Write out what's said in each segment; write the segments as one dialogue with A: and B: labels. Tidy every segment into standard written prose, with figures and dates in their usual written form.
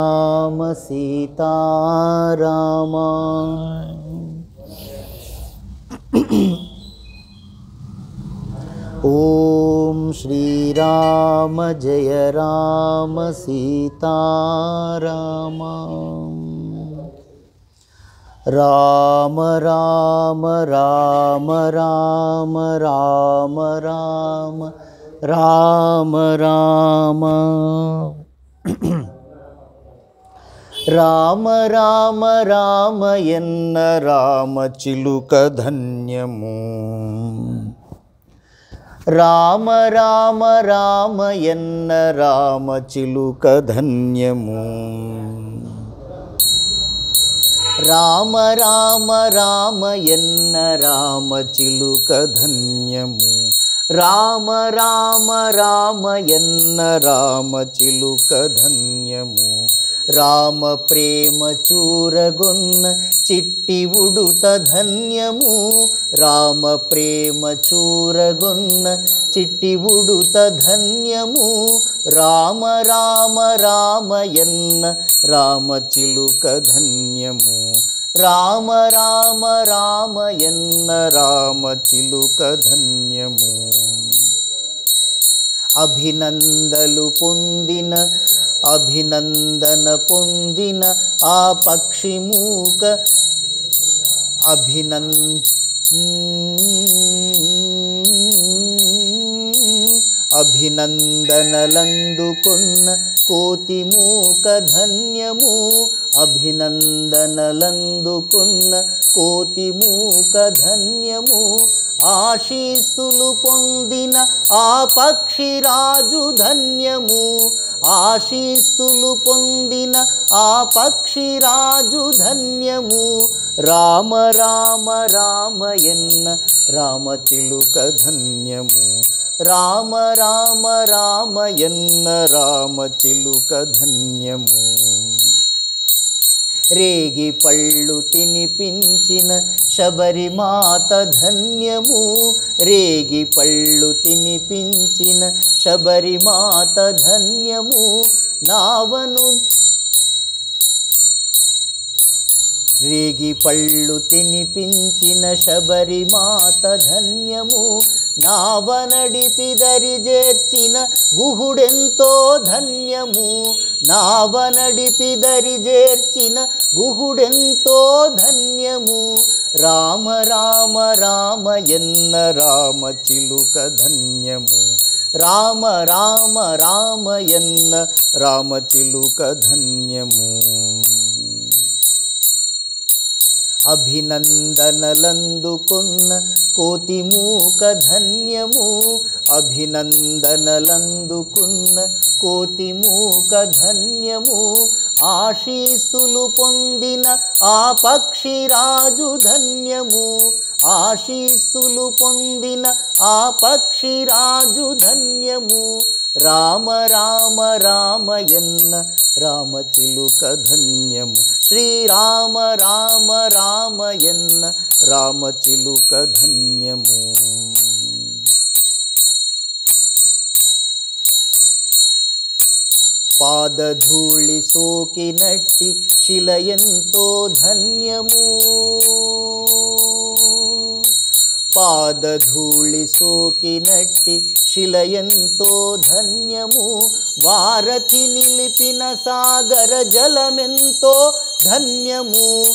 A: राम सीता राम। ओम श्री राम जय राम सीता राम। राम राम राम राम राम राम राम राम రామ రామ రామ ఎన్న రామ చిలుక ధన్యము. రామ రామ రామ ఎన్న రామ చిలుక ధన్యము. రామ రామ రామ ఎన్న రామ చిలుక ధన్యము. రామ రామ రామ ఎన్న రామ చిలుక ధన్యము. రామ ప్రేమ చూరగొన్న చిట్టి ఉడుత ధన్యము. రామ ప్రేమ చూరగొన్న చిట్టి ఉడుత ధన్యము. రామ రామ రామ ఎన్న రామ చిలుక ధన్యము. రామ రామ రామ ఎన్న రామ చిలుక ధన్యము. అభినందలు పొందిన అభినందన పొందిన ఆ పక్షి మూక అభినందనలందుకున్న కోతి మూక ధన్యము. అభినందనలందుకున్న కోతి మూక ధన్యము. ఆశీస్సులు పొందిన ఆ పక్షిరాజు ధన్యము. ఆశీస్సులు పొందిన ఆ పక్షిరాజు ధన్యము. రామ రామ రామ ఎన్న రామ చిలుక ధన్యము. రామ రామ రామ ఎన్న రామ చిలుక ధన్యము. రేగి పళ్ళు తినిపించిన శబరిమాత ధన్యము. రేగి పళ్ళు తినిపించిన శబరిమాత ధన్యము. నావను రేగి పళ్ళు తినిపించిన శబరిమాత ధన్యము. నావ నడిపి దరి చేర్చిన గుహుడెంతో ధన్యము. నావ నడిపి దరి చేర్చిన గుహుడెంతో ధన్యము. రామ రామ రామ ఎన్న రామ చిలుక ధన్యము. రామ రామ రామ ఎన్న రామ చిలుక ధన్యము. అభినందనలందుకున్న కోతి మూక ధన్యము. అభినందనలందుకున్న కోతి మూక ధన్యము. ఆశీస్సులు పొందిన ఆ పక్షిరాజు ధన్యము. ఆశీస్సులు పొందిన ఆ పక్షిరాజు ధన్యము. రామ రామ రామ ఎన్న రామ చిలుక ధన్యము. శ్రీరామ రామ రామ ఎన్న రామ చిలుక ధన్యము. పాదధూళి సోకినట్టి శిల ఎంతో ధన్యము. పాదధూళి సోకినట్టి శిల ఎంతో ధన్యము. వారధి నిలిపిన సాగర జలమెంతో ధన్యము.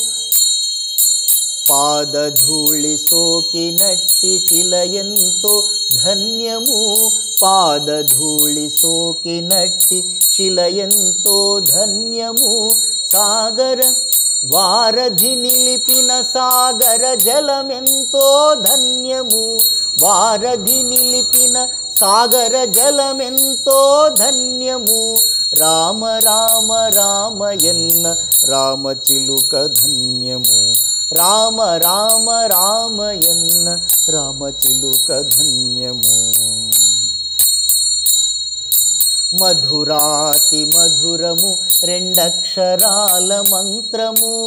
A: పాదధూళి సోకినట్టి శిల ఎంతో ధన్యము. పాదధూళి సోకినట్టి శిల ఎంతో ధన్యము. సాగర వారధి నిలిపిన సాగర జలమెంతో ధన్యము. వారధి నిలిపిన సాగర జలమెంతో ధన్యము. రామ రామ రామ ఎన్న రామ చిలుక ధన్యము. రామ రామ రామ ఎన్న రామ చిలుక ధన్యము. మధురాతి మధురము రెండక్షరాల మంత్రము.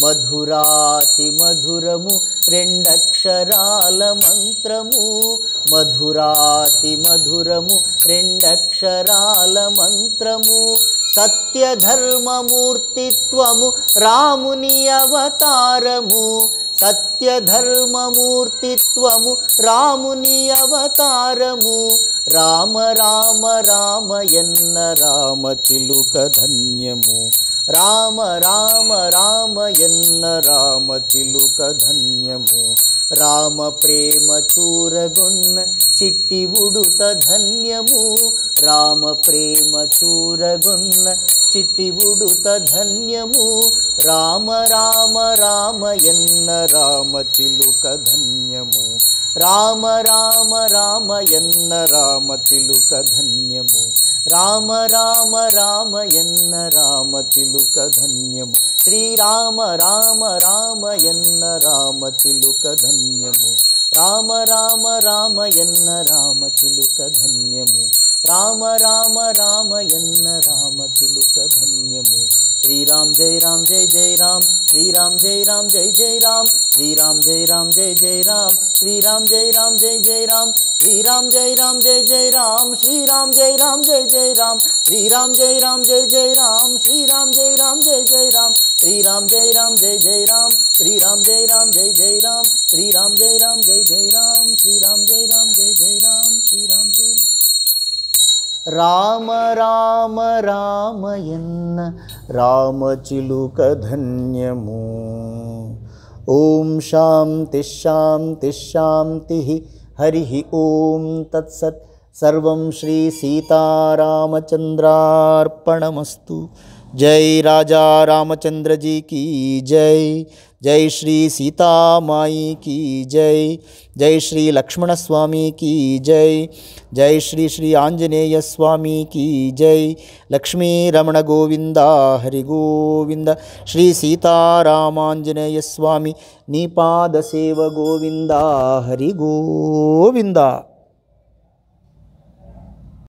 A: మధురాతి మధురము రెండక్షరాల మంత్రము. మధురాతి మధురము రెండక్షరాల మంత్రము. సత్యధర్మమూర్తిత్వము రాముని అవతారము. సత్యధర్మమూర్తిత్వము రాముని అవతారము. రామ రామ రామయన్న రామచిలుక ధన్యము. రామ రామ రామయన్న రామచిలుక ధన్యము. రామ ప్రేమ చూరగొన్న చిట్టి ఉడుత ధన్యము. రామ ప్రేమ చూరగొన్న చిట్టి ఉడుత ధన్యము. రామ రామ రామయన్న రామచిలుక ధన్యము. రామ రామ రామయన్న రామచిలుక ధన్యము. రామ రామ రామయన్న రామచిలుక ధన్యము. శ్రీరామ రామ రామయన్న రామచిలుక ధన్యము. రామ రామ రామయన్న రామచిలుక ధన్యము. రామ రామ రామయన్న రామచిలుక ధన్యము. శ్రీరామ్ జై రామ్ జై జై రామ్. శ్రీరామ్ జై రామ్ జై జై రామ్. శ్రీరామ్ జై రామ్ జై జై రామ్. శ్రీరామ్ జై రామ్ జై జై రామ్. శ్రీరామ్ జై రామ్ జై జై రామ్. శ్రీరామ్ జై రామ్ జై జై రామ్. శ్రీరామ్ జై రామ్ జై జై రామ్. శ్రీరామ్ జై రామ్ జై జై రామ్. శ్రీరామ్ జై రామ్ జై జై రామ్. శ్రీరామ్ జై రామ్ జై జై రామ్. శ్రీరామ్ జై రామ్ జై జై రామ్. శ్రీరామ్ జై రామ్ జై జై రామ్. శ్రీరామ్ జై రామ్. రామ రామ రామయన్న రామచిలుక ధన్యము. ఓం శాంతి శాంతి శాంతి. హరి ఓం తత్సత్. సర్వం శ్రీ సీతారామచంద్రార్పణమస్తు. జై రాజా రామచంద్ర जी की जय. जय श्री सीता माई की जय. जय श्री लक्ष्मण स्वामी की जय. जय श्री श्री आंजनेय स्वामी की जय. लक्ष्मी रमण गोविंदा हरि गोविंद. श्री सीतारामांजनेय स्वामी नीपाद सेव गोविंदा हरि गोविंदा.